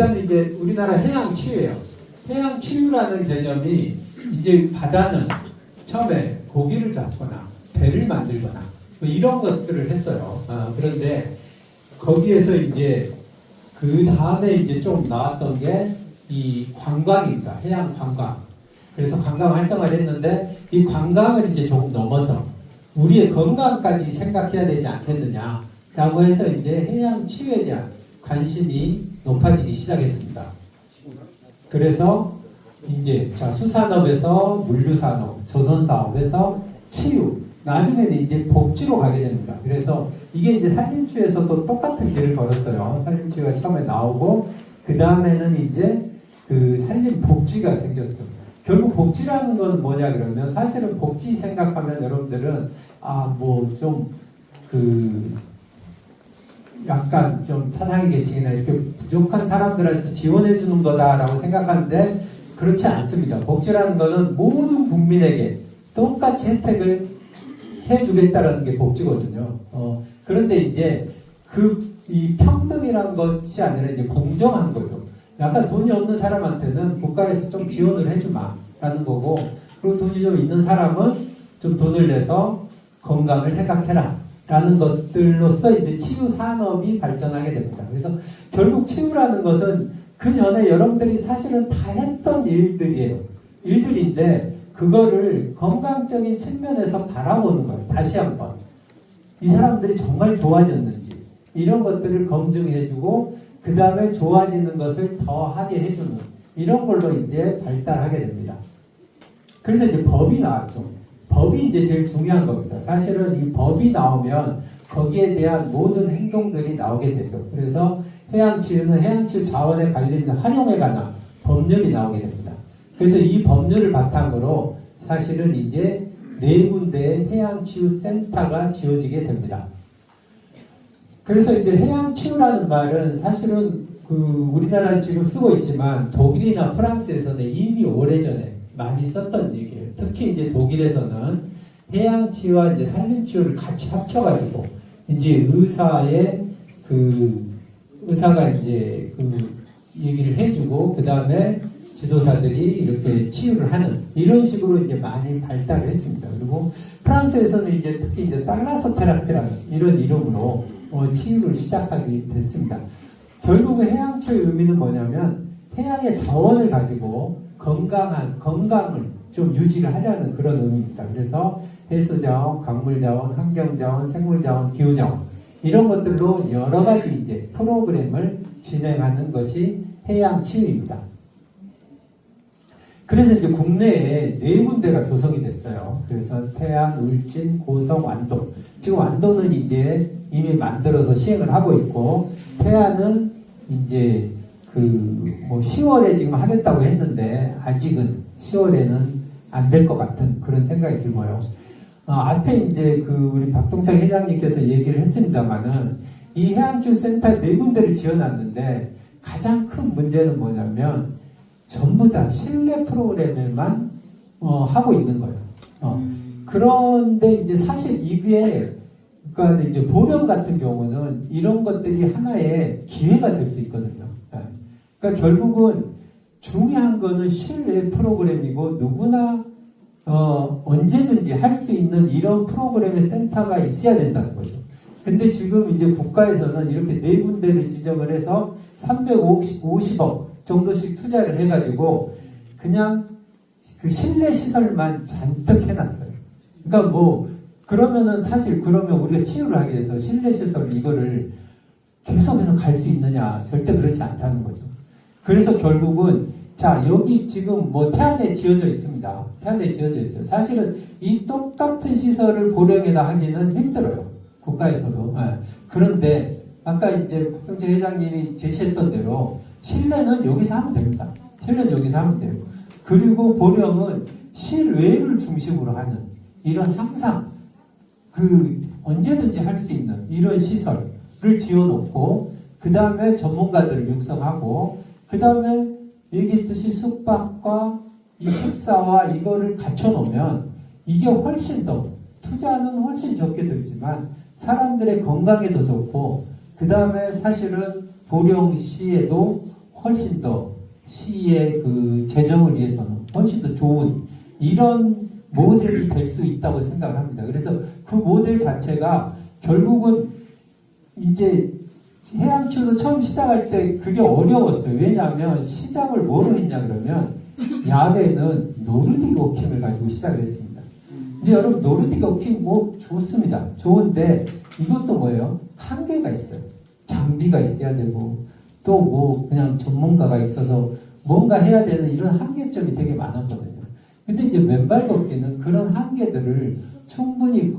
일단 이제 우리나라 해양치유예요. 해양치유라는 개념이 이제 바다는 처음에 고기를 잡거나 배를 만들거나 뭐 이런 것들을 했어요. 그런데 거기에서 이제 그 다음에 이제 좀 나왔던 게 이 관광입니다. 해양 관광. 그래서 관광 활성화를 했는데 이 관광을 이제 조금 넘어서 우리의 건강까지 생각해야 되지 않겠느냐라고 해서 이제 해양 치유에 대한 관심이 높아지기 시작했습니다. 그래서 이제 수산업에서 물류산업, 조선사업에서 치유, 나중에는 이제 복지로 가게 됩니다. 그래서 이게 이제 산림치유에서도 똑같은 길을 걸었어요. 산림치유가 처음에 나오고 그 다음에는 이제 그 산림복지가 생겼죠. 결국 복지라는 건 뭐냐 그러면 사실은 복지 생각하면 여러분들은 뭐 좀 약간 좀 차상위 계층이나 이렇게 부족한 사람들한테 지원해 주는 거다라고 생각하는데 그렇지 않습니다. 복지라는 거는 모든 국민에게 똑같이 혜택을 해주겠다라는 게 복지거든요. 그런데 이제 이 평등이라는 것이 아니라 이제 공정한 거죠. 약간 돈이 없는 사람한테는 국가에서 좀 지원을 해주마라는 거고, 그리고 돈이 좀 있는 사람은 좀 돈을 내서 건강을 생각해라 라는 것들로서 이제 치유 산업이 발전하게 됩니다. 그래서 결국 치유라는 것은 그 전에 여러분들이 사실은 다 했던 일들이에요. 일들인데 그거를 건강적인 측면에서 바라보는 거예요. 다시 한번 이 사람들이 정말 좋아졌는지 이런 것들을 검증해주고 그 다음에 좋아지는 것을 더하게 해주는 이런 걸로 이제 발달하게 됩니다. 그래서 이제 법이 나왔죠. 법이 이제 제일 중요한 겁니다. 사실은 이 법이 나오면 거기에 대한 모든 행동들이 나오게 되죠. 그래서 해양치유는 해양치유 자원의 관리를 활용에 관한 법률이 나오게 됩니다. 그래서 이 법률을 바탕으로 사실은 이제 4군데의 해양치유센터가 지어지게 됩니다. 그래서 이제 해양치유라는 말은 사실은 우리나라는 지금 쓰고 있지만 독일이나 프랑스에서는 이미 오래전에 많이 썼던 얘기예요. 특히 이제 독일에서는 해양치유와 이제 산림치유를 같이 합쳐가지고 이제 의사가 이제 얘기를 해주고 그 다음에 지도사들이 이렇게 치유를 하는 이런 식으로 이제 많이 발달을 했습니다. 그리고 프랑스에서는 이제 특히 이제 달라소 테라피라는 이런 이름으로 치유를 시작하게 됐습니다. 결국에 해양치유의 의미는 뭐냐면 해양의 자원을 가지고 건강을 좀 유지를 하자는 그런 의미입니다. 그래서 해수자원, 광물자원, 환경자원, 생물자원, 기후자원 이런 것들로 여러 가지 이제 프로그램을 진행하는 것이 해양치유입니다. 그래서 이제 국내에 4군데가 조성이 됐어요. 그래서 태안, 울진, 고성, 완도. 지금 완도는 이제 이미 만들어서 시행을 하고 있고, 태안은 이제 10월에 지금 하겠다고 했는데, 아직은 10월에는 안 될 것 같은 그런 생각이 들고요. 앞에 이제 우리 박동창 회장님께서 얘기를 했습니다만은, 이 해양치유센터 4군데를 지어놨는데, 가장 큰 문제는 뭐냐면, 전부 다 실내 프로그램을만 하고 있는 거예요. 그런데 이제 사실 이게 그러니까 이제 보령 같은 경우는 이런 것들이 하나의 기회가 될 수 있거든요. 그러니까 결국은 중요한 거는 실내 프로그램이고 누구나 언제든지 할 수 있는 이런 프로그램의 센터가 있어야 된다는 거죠. 근데 지금 이제 국가에서는 이렇게 4군데를 지정을 해서 350억 정도씩 투자를 해가지고 그냥 실내 시설만 잔뜩 해놨어요. 그러니까 그러면은 사실 그러면 우리가 치유를 하기 위해서 실내 시설 이거를 계속해서 갈 수 있느냐? 절대 그렇지 않다는 거죠. 그래서 결국은 여기 지금 태안에 지어져 있습니다. 태안에 지어져 있어요. 사실은 이 똑같은 시설을 보령에다 하기는 힘들어요. 국가에서도. 그런데 아까 이제 박동재 회장님이 제시했던 대로 실내는 여기서 하면 됩니다. 실내는 여기서 하면 돼요. 그리고 보령은 실외를 중심으로 하는 이런 항상 언제든지 할 수 있는 이런 시설을 지어놓고 그 다음에 전문가들을 육성하고 그 다음에 얘기했듯이 숙박과 이 식사와 이거를 갖춰놓으면 이게 훨씬 더 투자는 훨씬 적게 들지만 사람들의 건강에도 좋고 그 다음에 사실은 보령시에도 훨씬 더 시의 그 재정을 위해서는 훨씬 더 좋은 이런 모델이 될 수 있다고 생각을 합니다. 그래서 그 모델 자체가 결국은 이제 해양치유도 처음 시작할 때 그게 어려웠어요. 왜냐하면 시작을 뭐로 했냐 그러면 야외는 노르딕 워킹을 가지고 시작을 했습니다. 근데 여러분 노르딕 워킹 뭐 좋습니다. 좋은데 이것도 뭐예요? 한계가 있어요. 장비가 있어야 되고 또 뭐 그냥 전문가가 있어서 뭔가 해야 되는 이런 한계점이 되게 많았거든요. 근데 이제 맨발 걷기는 그런 한계들을 충분히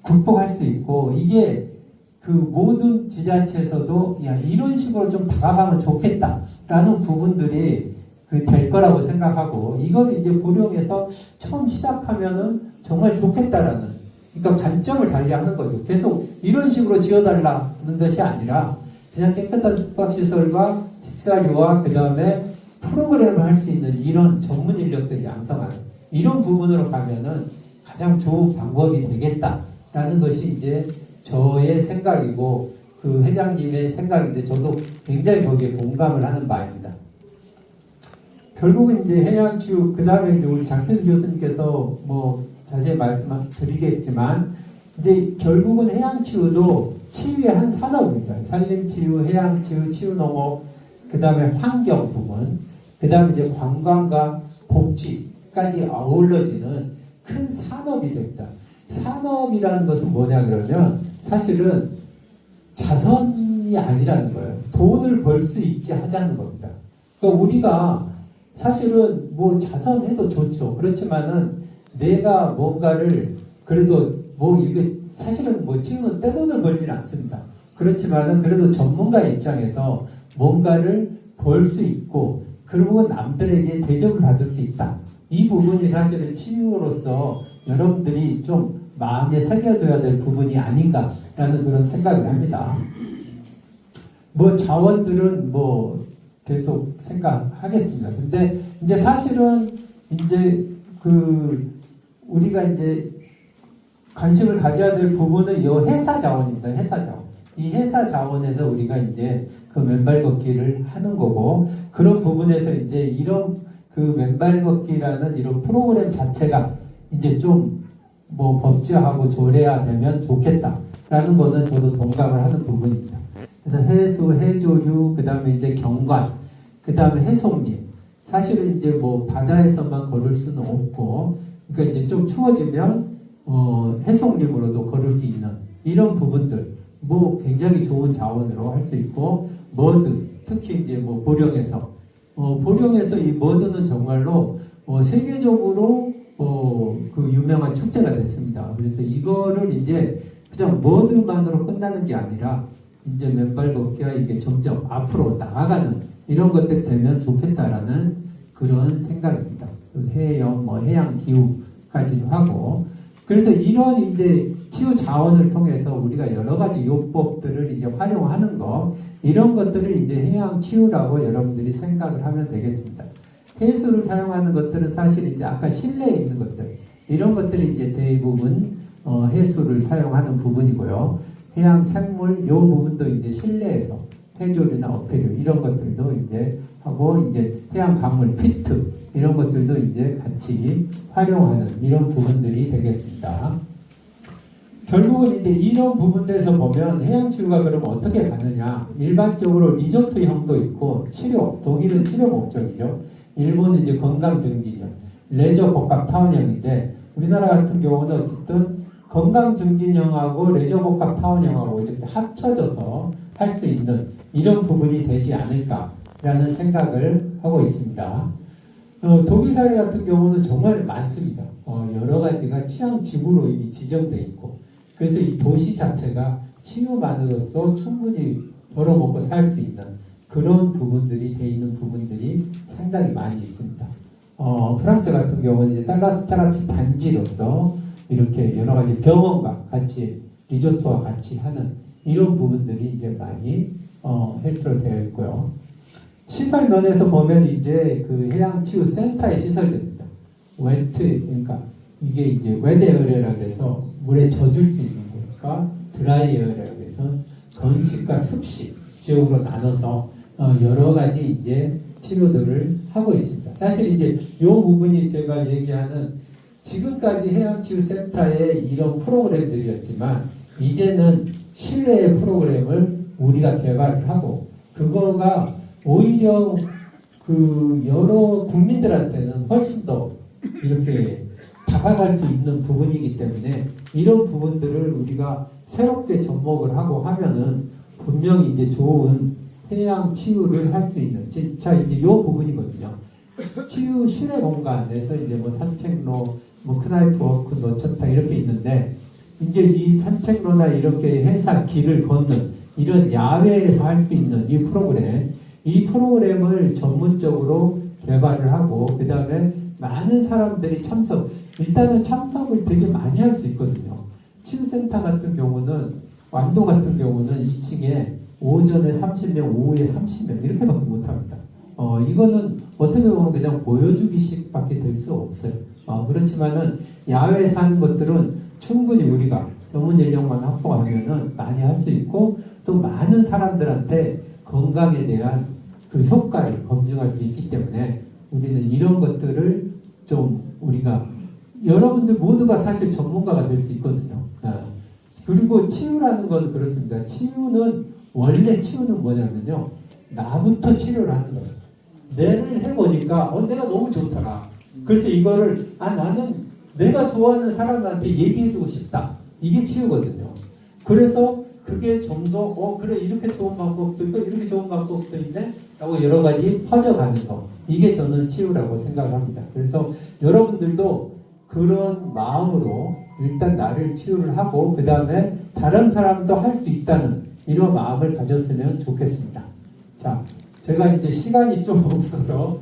극복할 수 있고 이게 그 모든 지자체에서도 야 이런 식으로 좀 다가가면 좋겠다라는 부분들이 될 거라고 생각하고 이걸 이제 고령에서 처음 시작하면은 정말 좋겠다라는 그러니까 관점을 달리하는 거죠. 계속 이런 식으로 지어달라는 것이 아니라 그냥 깨끗한 숙박시설과 식사료와 그 다음에 프로그램을 할 수 있는 이런 전문 인력들이 양성하는 이런 부분으로 가면은 가장 좋은 방법이 되겠다라는 것이 이제 저의 생각이고 그 회장님의 생각인데 저도 굉장히 거기에 공감을 하는 바입니다. 결국은 이제 해양치유 그 다음에 이제 우리 장태수 교수님께서 뭐 자세히 말씀드리겠지만 이제 결국은 해양치유도 치유의 한 산업입니다. 산림치유, 해양치유, 치유농업, 그 다음에 환경 부분, 그 다음에 이제 관광과 복지까지 어우러지는 큰 산업이 됩니다. 산업이라는 것은 뭐냐 그러면 사실은 자선이 아니라는 거예요. 돈을 벌 수 있게 하자는 겁니다. 그러니까 우리가 사실은 뭐 자선해도 좋죠. 그렇지만은 내가 뭔가를 그래도 뭐 이게 사실은 뭐 치유는 떼돈을 벌지는 않습니다. 그렇지만은 그래도 전문가의 입장에서 뭔가를 벌 수 있고 그리고 남들에게 대접을 받을 수 있다. 이 부분이 사실은 치유로서 여러분들이 좀 마음에 새겨둬야 될 부분이 아닌가라는 그런 생각을 합니다. 뭐 자원들은 뭐 계속 생각하겠습니다. 근데 이제 사실은 이제 그 우리가 이제 관심을 가져야 될 부분은 이 회사 자원입니다. 회사 자원. 이 회사 자원에서 우리가 이제 그 맨발 걷기를 하는 거고 그런 부분에서 이제 이런 그 맨발 걷기라는 이런 프로그램 자체가 이제 좀 뭐 법제화하고 조례화되면 좋겠다라는 거는 저도 동감을 하는 부분입니다. 그래서 해수, 해조류, 그 다음에 이제 경관, 그 다음에 해송림. 사실은 이제 뭐 바다에서만 걸을 수는 없고, 그러니까 이제 좀 추워지면 해송림으로도 걸을 수 있는 이런 부분들, 뭐 굉장히 좋은 자원으로 할 수 있고, 머드, 특히 이제 뭐 보령에서 이 머드는 정말로 세계적으로 그 유명한 축제가 됐습니다. 그래서 이거를 이제 그냥 머드만으로 끝나는 게 아니라 이제 맨발 걷기가 이게 점점 앞으로 나아가는 이런 것들이 되면 좋겠다라는 그런 생각입니다. 해영, 뭐 해양 기후까지도 하고 그래서 이런 이제 치유 자원을 통해서 우리가 여러 가지 요법들을 이제 활용하는 거 이런 것들을 이제 해양 치유라고 여러분들이 생각을 하면 되겠습니다. 해수를 사용하는 것들은 사실 이제 아까 실내에 있는 것들 이런 것들이 이제 대부분 해수를 사용하는 부분이고요. 해양 생물 이 부분도 이제 실내에서 해조류나 어패류 이런 것들도 이제 하고 이제 해양 강물 피트 이런 것들도 이제 같이 활용하는 이런 부분들이 되겠습니다. 결국은 이제 이런 부분에서 보면 해양치유가 그러면 어떻게 가느냐 일반적으로 리조트형도 있고 치료 독일은 치료 목적이죠. 일본은 이제 건강증진형 레저 복합타운형인데 우리나라 같은 경우는 어쨌든 건강증진형하고 레저 복합타운형하고 이렇게 합쳐져서 할 수 있는 이런 부분이 되지 않을까라는 생각을 하고 있습니다. 독일 사례 같은 경우는 정말 많습니다. 여러 가지가 취향지구로 이미 지정되어 있고 그래서 이 도시 자체가 치유만으로서 충분히 벌어먹고 살 수 있는 그런 부분들이 돼 있는 부분들이 상당히 많이 있습니다. 프랑스 같은 경우는 이제 달라스 테라피 단지로서 이렇게 여러 가지 병원과 같이 리조트와 같이 하는 이런 부분들이 이제 많이 헬스로 되어 있고요. 시설 면에서 보면 이제 그 해양치유센터의 시설들입니다. 그러니까 이게 이제 웨데어레라고 해서 물에 젖을 수 있는 곳과 드라이어레라고 해서 건식과 습식 지역으로 나눠서 여러 가지 이제 치료들을 하고 있습니다. 사실 이제 이 부분이 제가 얘기하는 지금까지 해양치유센터의 이런 프로그램들이었지만 이제는 실내의 프로그램을 우리가 개발을 하고 그거가 오히려 그 여러 국민들한테는 훨씬 더 이렇게 다가갈 수 있는 부분이기 때문에 이런 부분들을 우리가 새롭게 접목을 하고 하면은 분명히 이제 좋은 해양 치유를 할 수 있는 진짜 이제 요 부분이거든요. 치유 실내 공간에서 이제 뭐 산책로, 뭐 크나이프 워크, 노천탕 이렇게 있는데 이제 이 산책로나 이렇게 해상 길을 걷는 이런 야외에서 할 수 있는 이 프로그램을 전문적으로 개발을 하고 그 다음에 많은 사람들이 일단은 참석을 되게 많이 할 수 있거든요. 치유센터 같은 경우는 완도 같은 경우는 2층에 오전에 30명, 오후에 30명 이렇게밖에 못합니다. 이거는 어떻게 보면 그냥 보여주기식밖에 될 수 없어요. 그렇지만은 야외에서 하는 것들은 충분히 우리가 전문 인력만 확보하면은 많이 할 수 있고 또 많은 사람들한테 건강에 대한 그 효과를 검증할 수 있기 때문에 우리는 이런 것들을 좀 우리가 여러분들 모두가 사실 전문가가 될 수 있거든요. 그리고 치유라는 건 그렇습니다. 원래 치유는 뭐냐면요. 나부터 치료를 하는 거예요. 내를 해보니까 내가 너무 좋더라. 그래서 이거를 나는 내가 좋아하는 사람한테 얘기해주고 싶다. 이게 치유거든요. 그래서 그게 좀 더 그래 이렇게 좋은 방법도 있고 이렇게 좋은 방법도 있네 라고 여러 가지 퍼져가는 거. 이게 저는 치유라고 생각을 합니다. 그래서 여러분들도 그런 마음으로 일단 나를 치유를 하고 그 다음에 다른 사람도 할 수 있다는 이런 마음을 가졌으면 좋겠습니다. 자, 제가 이제 시간이 좀 없어서